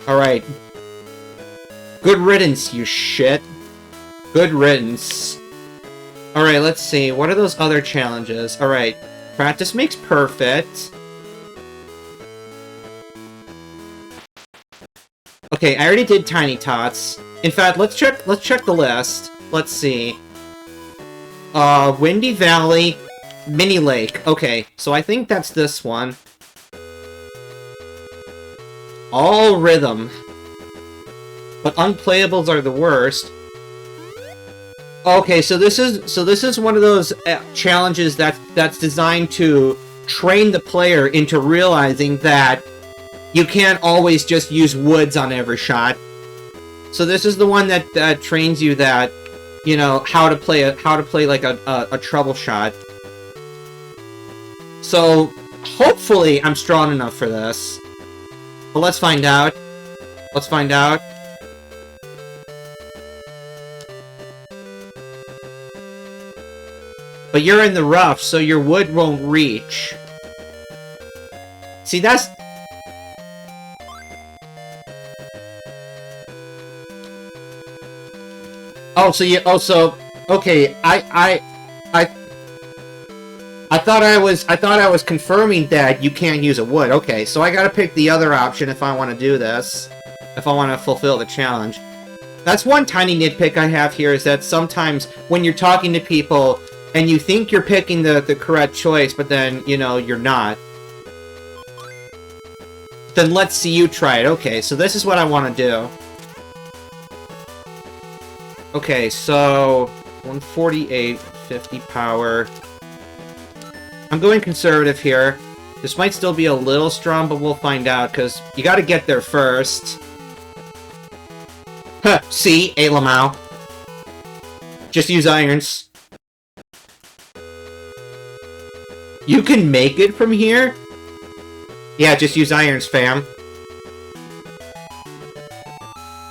Alright. Good riddance, you shit. Good riddance. Alright, let's see. What are those other challenges? Alright. Practice makes perfect. Okay, I already did Tiny Tots. In fact, let's check the list. Let's see. Windy Valley, Mini Lake. Okay, so I think that's this one. All rhythm. But unplayables are the worst. Okay, so this is one of those challenges that's designed to train the player into realizing that you can't always just use woods on every shot. So this is the one that trains you that, you know, how to play like a trouble shot. So hopefully I'm strong enough for this. But let's find out. Let's find out. But you're in the rough, so your wood won't reach. See, that's... Oh, so you... Oh, so... Okay, I thought I was confirming that you can't use a wood. Okay, so I gotta pick the other option if I want to do this. If I want to fulfill the challenge. That's one tiny nitpick I have here, is that sometimes when you're talking to people and you think you're picking the correct choice, but then, you know, you're not. Then let's see you try it. Okay, so this is what I want to do. Okay, so 148, 50 power. I'm going conservative here. This might still be a little strong, but we'll find out, because you gotta get there first. Huh, see? 8 Lamau. Just use irons. You can make it from here? Yeah, just use irons, fam.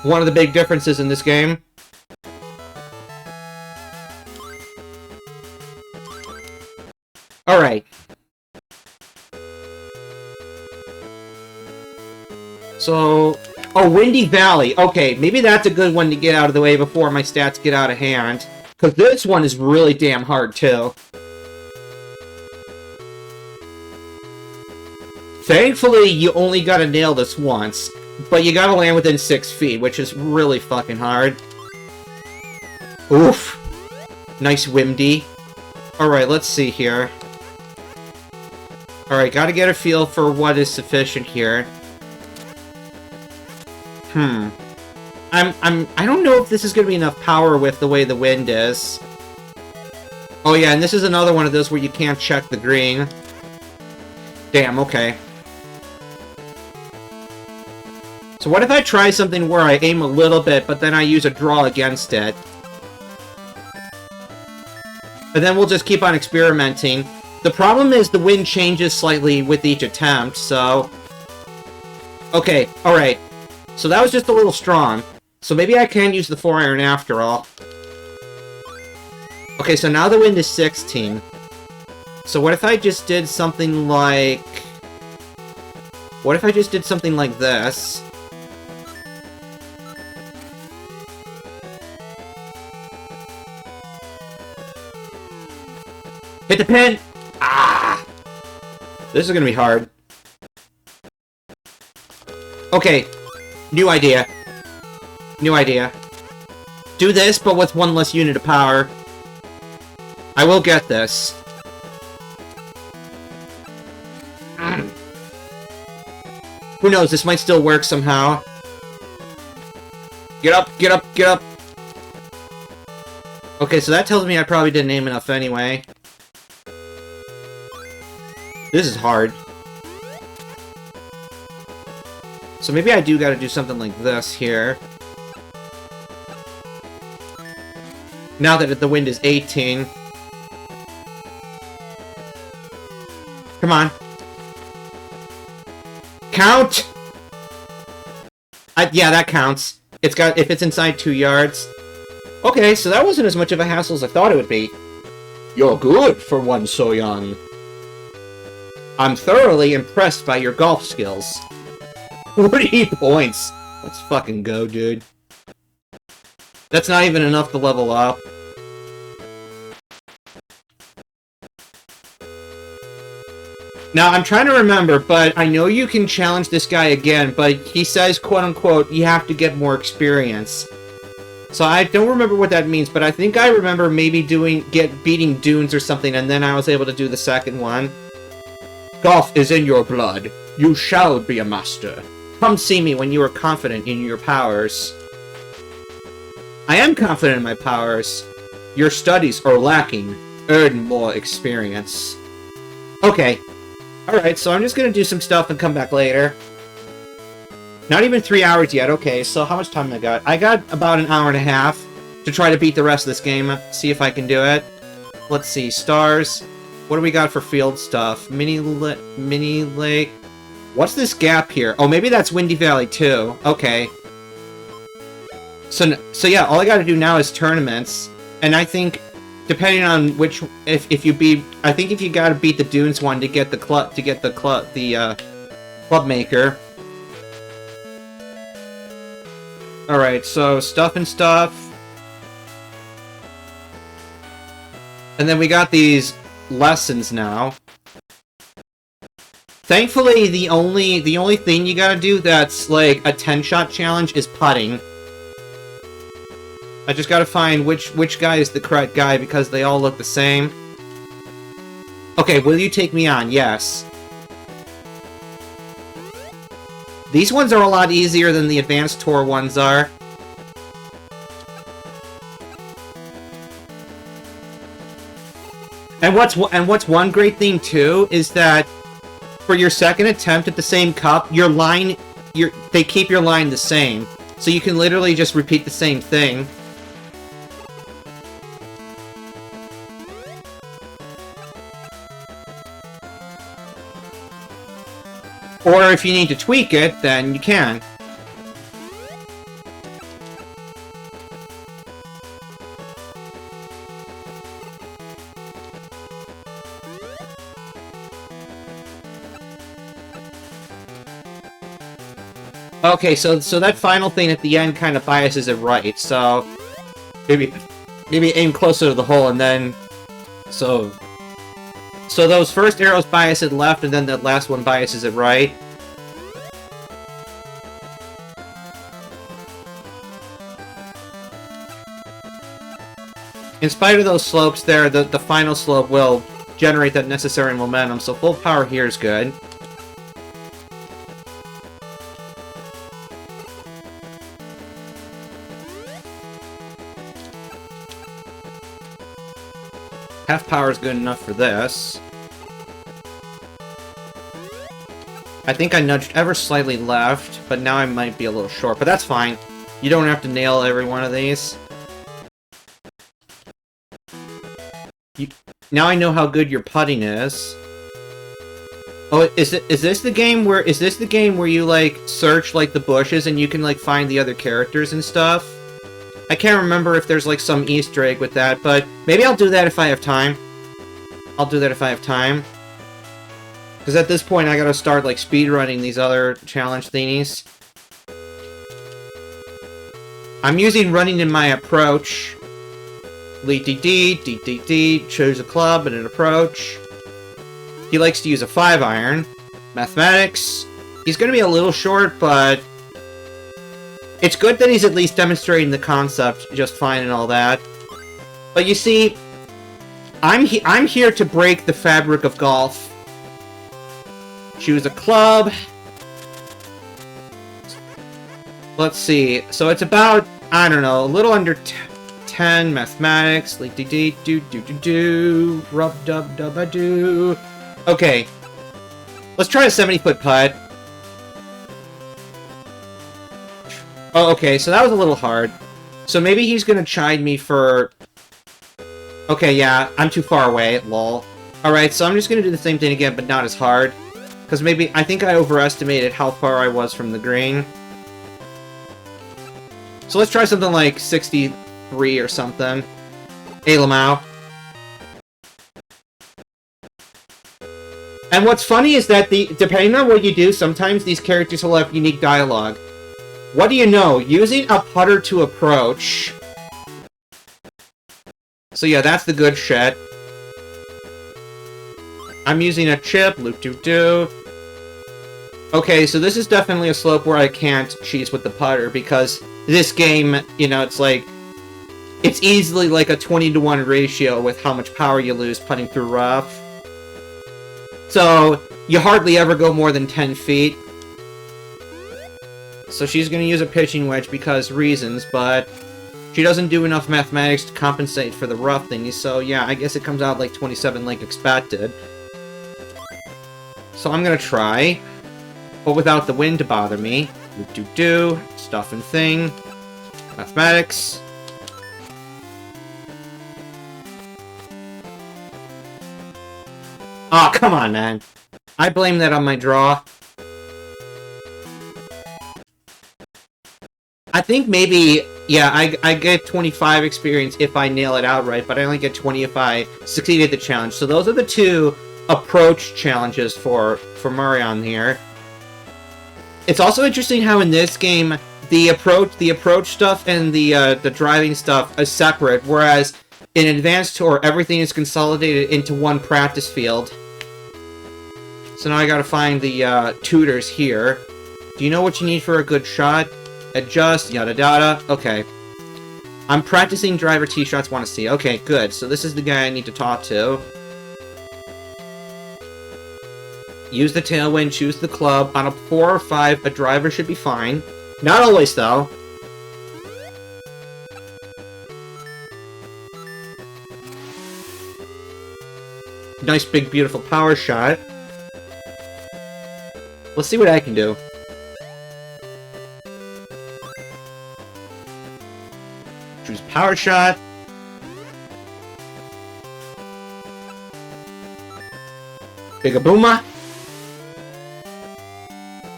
One of the big differences in this game. Alright. So... Oh, Windy Valley. Okay, maybe that's a good one to get out of the way before my stats get out of hand. Because this one is really damn hard, too. Thankfully, you only gotta nail this once. But you gotta land within 6 feet, which is really fucking hard. Oof. Nice Wimdy. Alright, let's see here. Alright, gotta get a feel for what is sufficient here. I don't know if this is gonna be enough power with the way the wind is. Oh yeah, and this is another one of those where you can't check the green. Damn, okay. So what if I try something where I aim a little bit, but then I use a draw against it? And then we'll just keep on experimenting. The problem is the wind changes slightly with each attempt, so... Okay, alright. So that was just a little strong. So maybe I can use the 4-iron after all. Okay, so now the wind is 16. So what if I just did something like... What if I just did something like this? Hit the pin! Ah! This is gonna be hard. Okay. New idea. New idea. Do this, but with 1 less unit of power. I will get this. Who knows, this might still work somehow. Get up, get up, get up! Okay, so that tells me I probably didn't aim enough anyway. This is hard. So maybe I do gotta do something like this here. Now that the wind is 18. Come on. Count! Yeah, that counts. If it's inside 2 yards. Okay, so that wasn't as much of a hassle as I thought it would be. You're good for one so young. I'm thoroughly impressed by your golf skills. 40 points. Let's fucking go, dude. That's not even enough to level up. Now, I'm trying to remember, but I know you can challenge this guy again, but he says, quote-unquote, you have to get more experience. So I don't remember what that means, but I think I remember maybe beating Dunes or something, and then I was able to do the second one. Golf is in your blood. You shall be a master. Come see me when you are confident in your powers. I am confident in my powers. Your studies are lacking. Earn more experience. Okay. Alright, so I'm just gonna do some stuff and come back later. Not even 3 hours yet, okay, so how much time I got? I got about an hour and a half to try to beat the rest of this game, see if I can do it. Let's see, stars. What do we got for field stuff? Mini lake. What's this gap here? Oh, maybe that's Windy Valley too. Okay. So yeah, all I gotta do now is tournaments, and I think, depending on which, if you beat, I think if you gotta beat the Dunes one to get the club maker. Alright, so stuff and stuff. And then we got these lessons now. Thankfully, the only thing you gotta do that's like a 10-shot challenge is putting. I just gotta find which guy is the correct guy because they all look the same. Okay, will you take me on? Yes. These ones are a lot easier than the Advanced Tour ones are. And what's one great thing too is that for your second attempt at the same cup, they keep your line the same. So you can literally just repeat the same thing. Or if you need to tweak it, then you can. Okay, so that final thing at the end kind of biases it right, so maybe aim closer to the hole and then so those first arrows bias it left and then that last one biases it right. In spite of those slopes there, the final slope will generate that necessary momentum, so full power here is good. Half power is good enough for this. I think I nudged ever slightly left, but now I might be a little short, but that's fine. You don't have to nail every one of these. Now I know how good your putting is. Oh, is this the game where you like search like the bushes and you can like find the other characters and stuff? I can't remember if there's like some Easter egg with that, but maybe I'll do that if I have time. I'll do that if I have time. Because at this point I gotta start like speedrunning these other challenge thingies. I'm using running in my approach. Lead D, choose a club and an approach. He likes to use a 5-iron. Mathematics. He's gonna be a little short, but it's good that he's at least demonstrating the concept just fine and all that. But you see, I'm here to break the fabric of golf. Choose a club. Let's see. So it's about, I don't know, a little under 10 mathematics. Like do rub dub dub a do. Okay. Let's try a 70-foot putt. Oh, okay, so that was a little hard. So maybe he's gonna chide me for... Okay, yeah, I'm too far away, lol. Alright, so I'm just gonna do the same thing again, but not as hard. Because maybe, I think I overestimated how far I was from the green. So let's try something like 63 or something. Hey, Lamau. And what's funny is that, depending on what you do, sometimes these characters will have unique dialogue. What do you know? Using a putter to approach. So yeah, that's the good shit. I'm using a chip. Loop-doo-doo. Okay, so this is definitely a slope where I can't cheese with the putter, because this game, you know, it's like... It's easily like a 20-to-1 ratio with how much power you lose putting through rough. So, you hardly ever go more than 10 feet. So she's going to use a pitching wedge because reasons, but she doesn't do enough mathematics to compensate for the rough thingy, so yeah, I guess it comes out like 27 like expected. So I'm going to try, but without the wind to bother me. Do-do-do, stuff and thing, mathematics. Aw, oh, come on, man. I blame that on my draw. I think maybe, yeah, I get 25 experience if I nail it outright, but I only get 20 if I succeed at the challenge. So those are the two approach challenges for Marion here. It's also interesting how in this game, the approach stuff and the driving stuff is separate, whereas in Advanced Tour, everything is consolidated into one practice field. So now I gotta find the tutors here. Do you know what you need for a good shot? Adjust, yada yada. Okay. I'm practicing driver tee shots, want to see. Okay, good. So this is the guy I need to talk to. Use the tailwind, choose the club. On a 4 or 5, a driver should be fine. Not always, though. Nice, big, beautiful power shot. Let's see what I can do. Choose power shot. Bigabooma.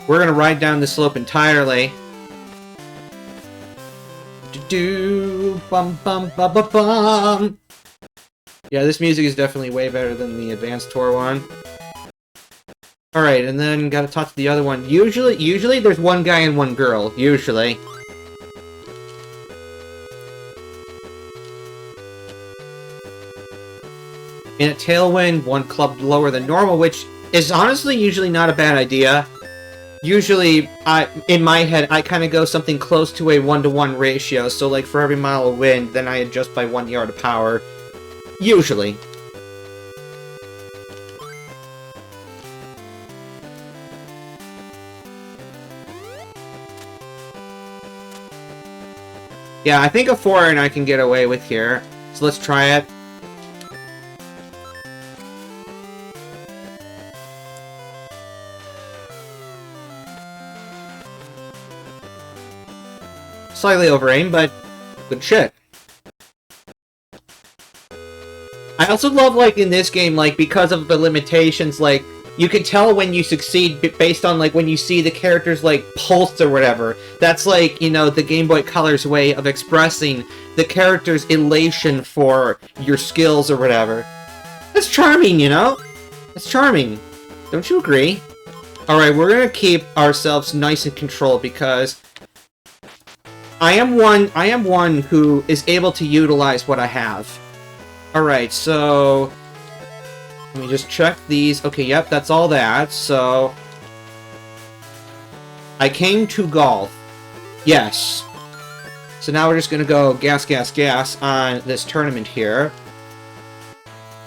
We're gonna ride down the slope entirely. Do bum bum bum bum bum. Yeah, this music is definitely way better than the Advanced Tour one. Alright, and then gotta talk to the other one. Usually there's one guy and one girl. Usually. In a tailwind, one club lower than normal, which is honestly usually not a bad idea. Usually, in my head, I kind of go something close to a 1-to-1 ratio, so like for every mile of wind, then I adjust by 1 yard of power. Usually. Yeah, I think a 4 and I can get away with here. So let's try it. Slightly over aim, but good shit. I also love, like, in this game, like, because of the limitations, like, you can tell when you succeed based on, like, when you see the characters, like, pulse or whatever. That's, like, you know, the Gameboy Color's way of expressing the character's elation for your skills or whatever. That's charming, you know? It's charming. Don't you agree? Alright, we're gonna keep ourselves nice and controlled because I am one who is able to utilize what I have. Alright, so let me just check these. Okay, yep, that's all that. So I came to golf. Yes. So now we're just gonna go gas, gas, gas on this tournament here.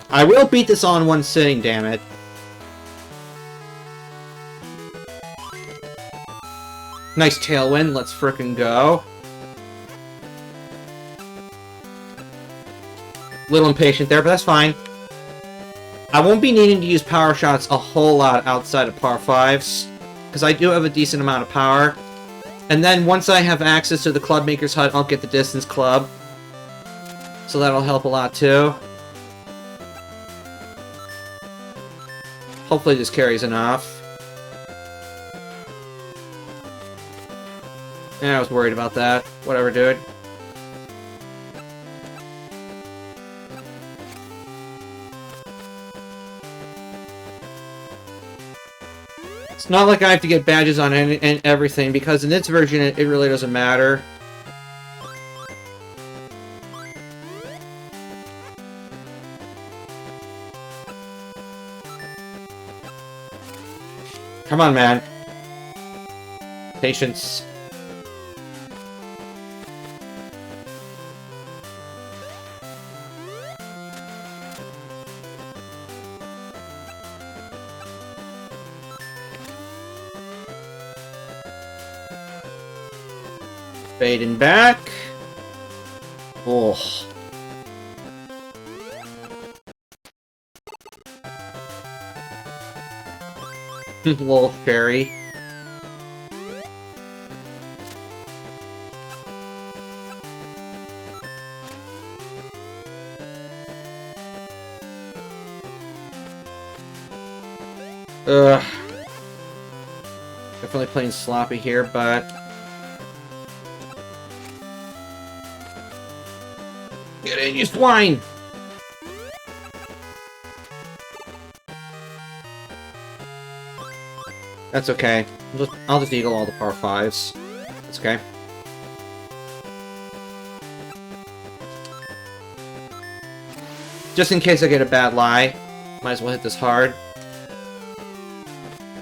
I will beat this all in one sitting, damn it. Nice tailwind, let's frickin' go. Little impatient there, but that's fine. I won't be needing to use power shots a whole lot outside of par 5s, because I do have a decent amount of power. And then once I have access to the Club Maker's Hut, I'll get the Distance Club. So that'll help a lot too. Hopefully this carries enough. Yeah, I was worried about that. Whatever, dude. not like I have to get badges on and everything, because in this version, it really doesn't matter. Come on, man. Patience. Fading back. Oh. Little fairy. Ugh. Definitely playing sloppy here, but... Get in, you swine! That's okay. I'll just eagle all the par 5s. That's okay. Just in case I get a bad lie, might as well hit this hard.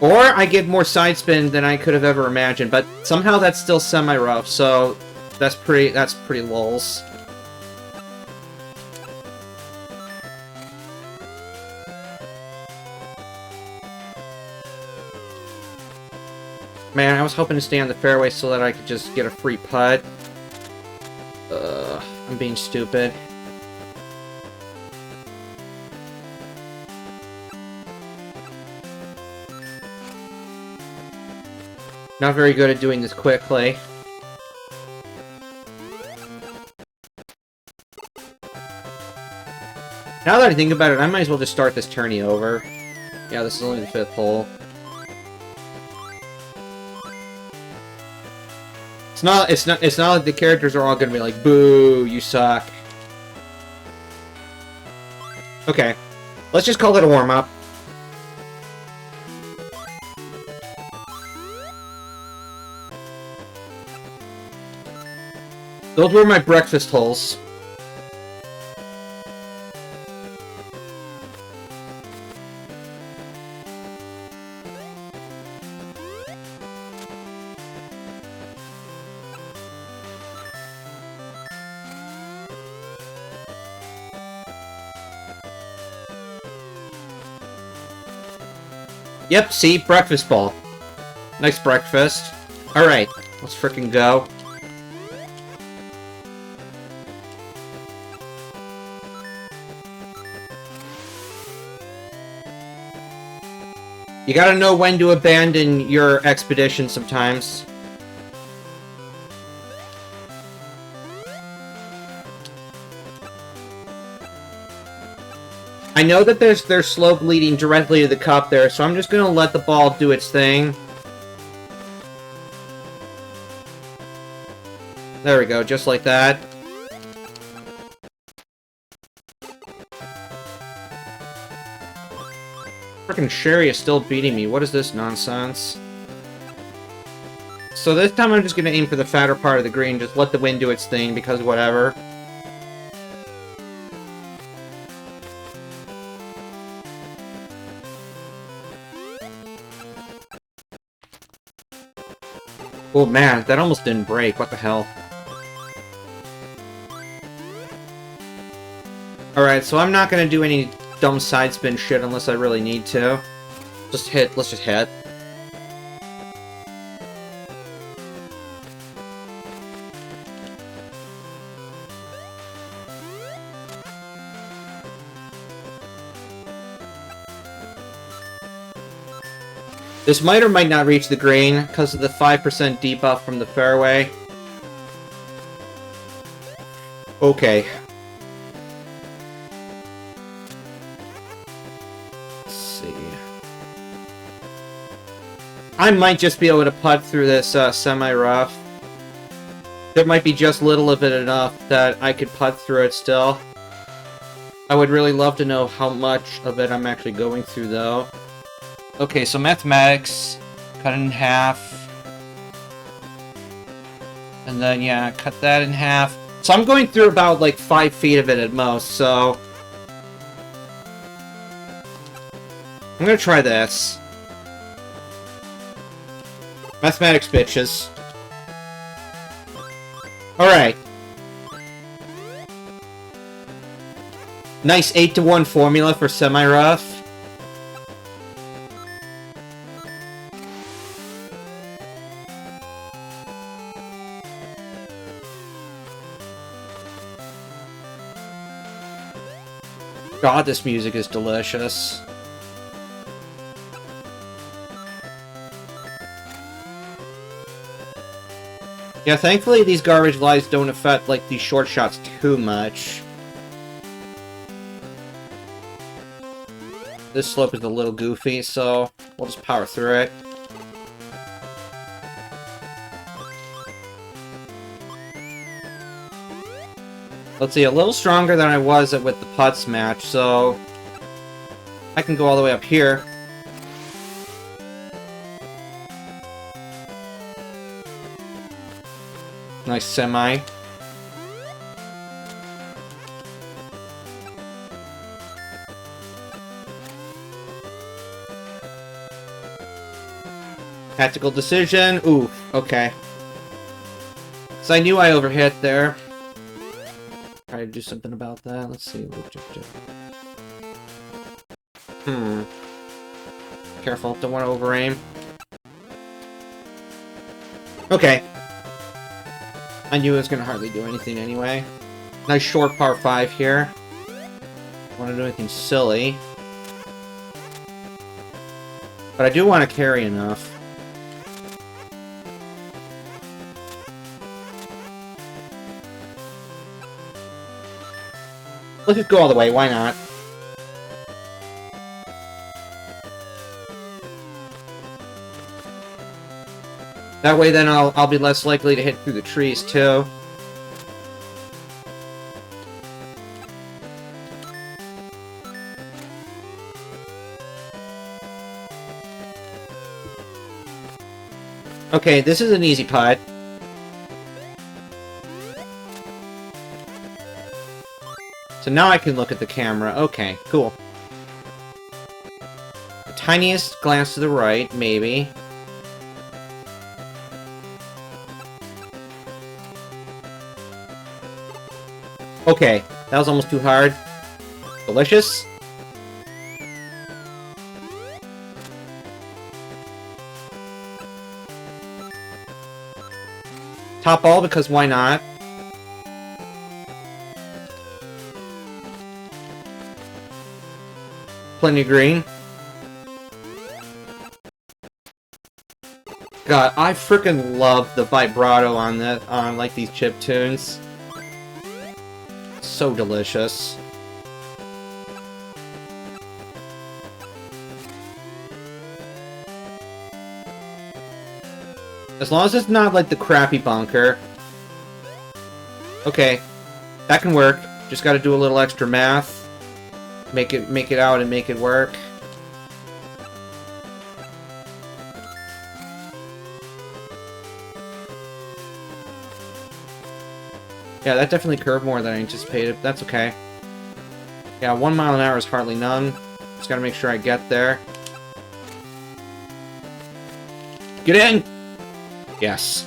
Or I get more side spin than I could have ever imagined, but somehow that's still semi-rough, so that's pretty lulz. Man, I was hoping to stay on the fairway so that I could just get a free putt. I'm being stupid. Not very good at doing this quickly. Now that I think about it, I might as well just start this tourney over. Yeah, this is only the 5th hole. It's not like the characters are all gonna be like, boo, you suck. Okay. Let's just call it a warm-up. Those were my breakfast holes. Yep, see? Breakfast ball. Nice breakfast. Alright, let's frickin' go. You gotta know when to abandon your expedition sometimes. I know that there's slope leading directly to the cup there, so I'm just gonna let the ball do its thing. There we go, just like that. Frickin' Sherry is still beating me. What is this nonsense? So this time I'm just gonna aim for the fatter part of the green, just let the wind do its thing, because whatever. Oh man, that almost didn't break. What the hell? Alright, so I'm not gonna do any dumb side spin shit unless I really need to. Let's just hit. This might or might not reach the green because of the 5% debuff from the fairway. Okay. Let's see. I might just be able to putt through this semi-rough. There might be just little of it enough that I could putt through it still. I would really love to know how much of it I'm actually going through, though. Okay, so mathematics, Cut it in half. And then, yeah, cut that in half. So I'm going through about, like, 5 feet of it at most, so... I'm gonna try this. Mathematics, bitches. Alright. Nice 8-to-1 formula for semi-rough. God, this music is delicious. Yeah, thankfully these garbage lights don't affect, like, these short shots too much. This slope is a little goofy, so we'll just power through it. Let's see, a little stronger than I was with the putts match, so I can go all the way up here. Nice semi. Tactical decision. Ooh, okay. So I knew I overhit there. Try to do something about that. Let's see. Careful, don't want to over-aim. Okay. I knew it was going to hardly do anything anyway. Nice short par 5 here. Don't want to do anything silly. But I do want to carry enough. Let's just go all the way, why not? That way then I'll be less likely to hit through the trees too. Okay, this is an easy putt. So now I can look at the camera. Okay, cool. The tiniest glance to the right, maybe. Okay, that was almost too hard. Delicious. Top ball, because why not? Plenty of green. God, I freaking love the vibrato on like these chip tunes. So delicious. As long as it's not like the crappy bunker. Okay, that can work. Just got to do a little extra math. Make it out and make it work. Yeah, that definitely curved more than I anticipated. That's okay. Yeah, 1 mile an hour is hardly none. Just gotta make sure I get there. Get in! Yes.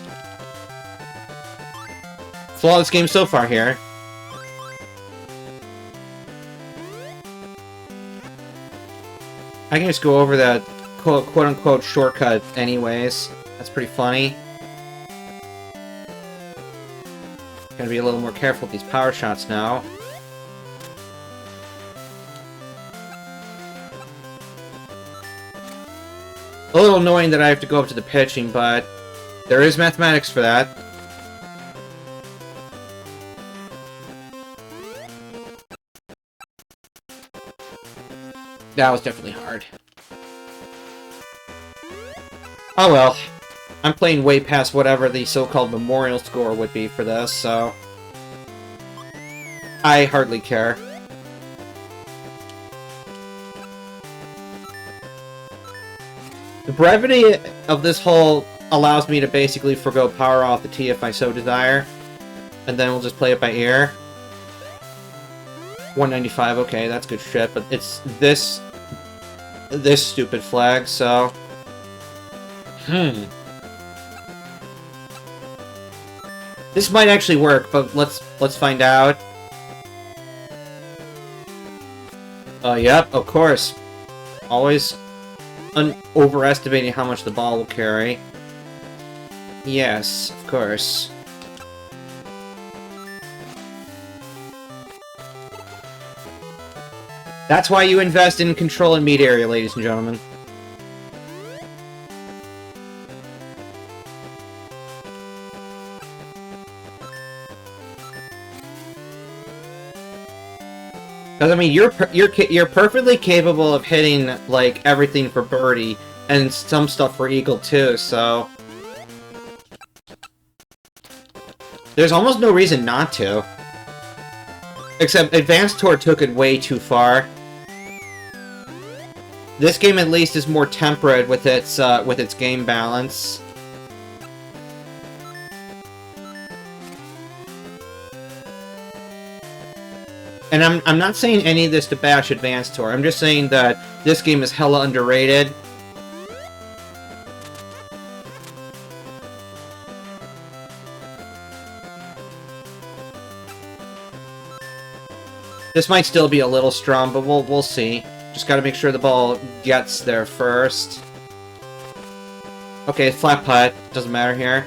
Flawless game so far here. I can just go over that quote-unquote shortcut anyways. That's pretty funny. Gotta be a little more careful with these power shots now. A little annoying that I have to go up to the pitching, but there is mathematics for that. That was definitely hard. Oh well. I'm playing way past whatever the so-called memorial score would be for this, so... I hardly care. The brevity of this hole allows me to basically forgo power off the T if I so desire. And then we'll just play it by ear. 195, okay, that's good shit, but it's this stupid flag, so... This might actually work, but let's find out. Yep, of course. Always overestimating how much the ball will carry. Yes, of course. That's why you invest in control and meat area, ladies and gentlemen. Because I mean, you're perfectly capable of hitting like everything for birdie and some stuff for eagle too. So there's almost no reason not to. Except Advanced Tour took it way too far. This game at least is more temperate with its game balance. And I'm not saying any of this to bash Advanced Tour. I'm just saying that this game is hella underrated. This might still be a little strong, but we'll see. Just gotta make sure the ball gets there first. Okay, flat putt. Doesn't matter here.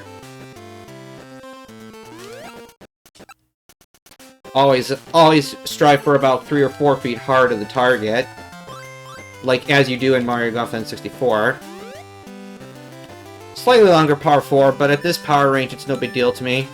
Always strive for about 3 or 4 feet hard of the target. Like as you do in Mario Golf N64. Slightly longer par 4, but at this power range it's no big deal to me.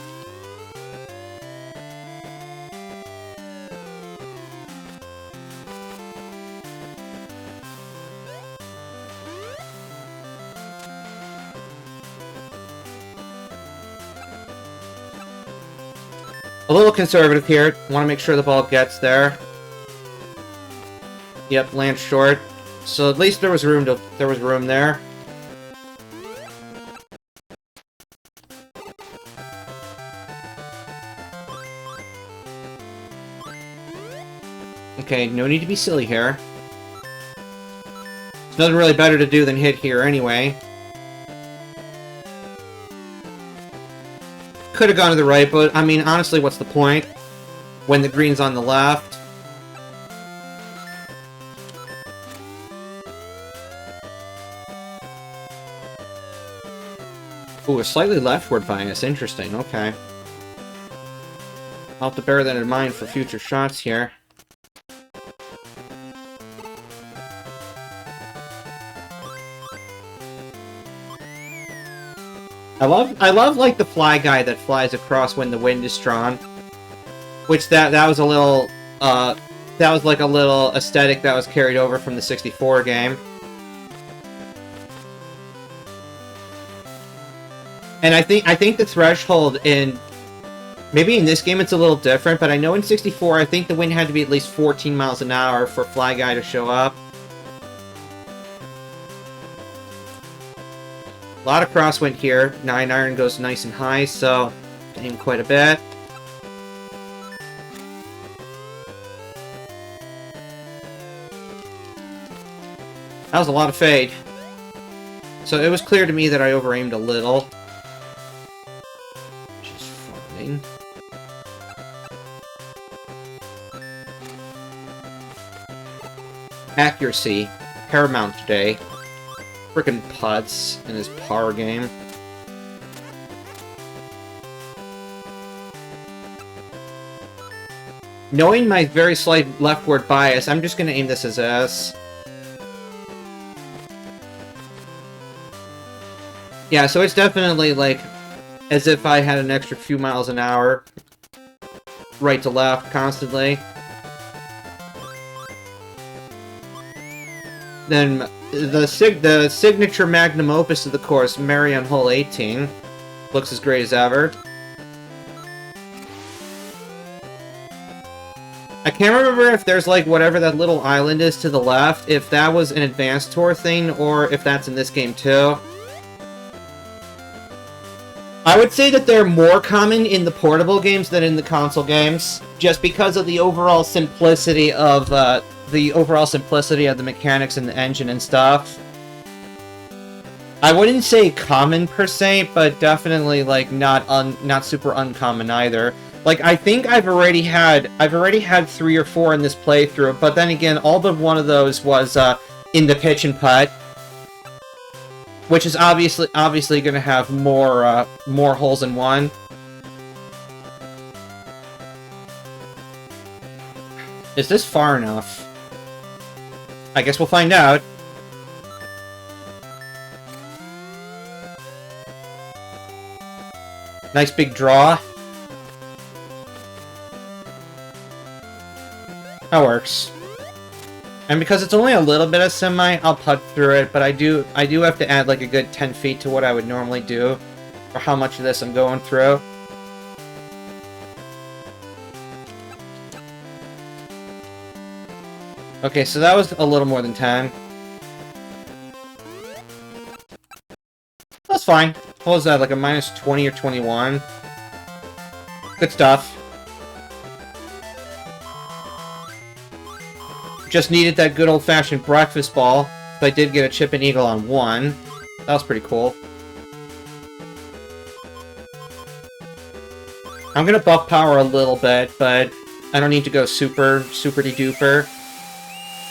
A little conservative here. Want to make sure the ball gets there. Yep, lands short. So at least there was room there. Okay, no need to be silly here. There's nothing really better to do than hit here anyway. Could have gone to the right, but I mean, honestly, what's the point when the green's on the left? Ooh, a slightly leftward bias. Interesting. Okay. I'll have to bear that in mind for future shots here. I love like the fly guy that flies across when the wind is strong. Which that was a little that was like a little aesthetic that was carried over from the 64 game. And I think the threshold in maybe in this game it's a little different, but I know in 64 I think the wind had to be at least 14 miles an hour for fly guy to show up. A lot of crosswind here. 9-iron goes nice and high, so aim quite a bit. That was a lot of fade. So it was clear to me that I over-aimed a little. Which is fine. Accuracy. Paramount today. Frickin' putts in his par game. Knowing my very slight leftward bias, I'm just gonna aim this as S. Yeah, so it's definitely like as if I had an extra few miles an hour right to left constantly. Then the signature magnum opus of the course, Marion hole 18, looks as great as ever. I can't remember if there's, like, whatever that little island is to the left, if that was an advanced tour thing, or if that's in this game, too. I would say that they're more common in the portable games than in the console games, just because of the overall simplicity of, the mechanics and the engine and stuff. I wouldn't say common, per se, but definitely, like, not super uncommon, either. Like, I think I've already had 3 or 4 in this playthrough, but then again, all but one of those was, in the pitch and putt, which is obviously gonna have more holes than one. Is this far enough? I guess we'll find out. Nice big draw. That works. And because it's only a little bit of semi, I'll putt through it, but I do have to add like a good 10 feet to what I would normally do for how much of this I'm going through. Okay, so that was a little more than 10. That's fine. What was that, like a minus 20 or 21? Good stuff. Just needed that good old-fashioned breakfast ball, but I did get a chip and eagle on 1. That was pretty cool. I'm gonna buff power a little bit, but I don't need to go super-de-duper.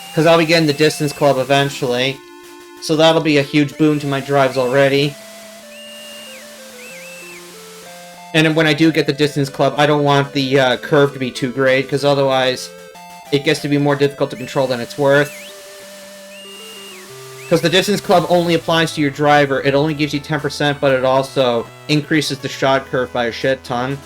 Because I'll be getting the distance club eventually. So that'll be a huge boon to my drives already. And when I do get the distance club, I don't want the curve to be too great, because otherwise it gets to be more difficult to control than it's worth. Because the distance club only applies to your driver, it only gives you 10%, but it also increases the shot curve by a shit ton.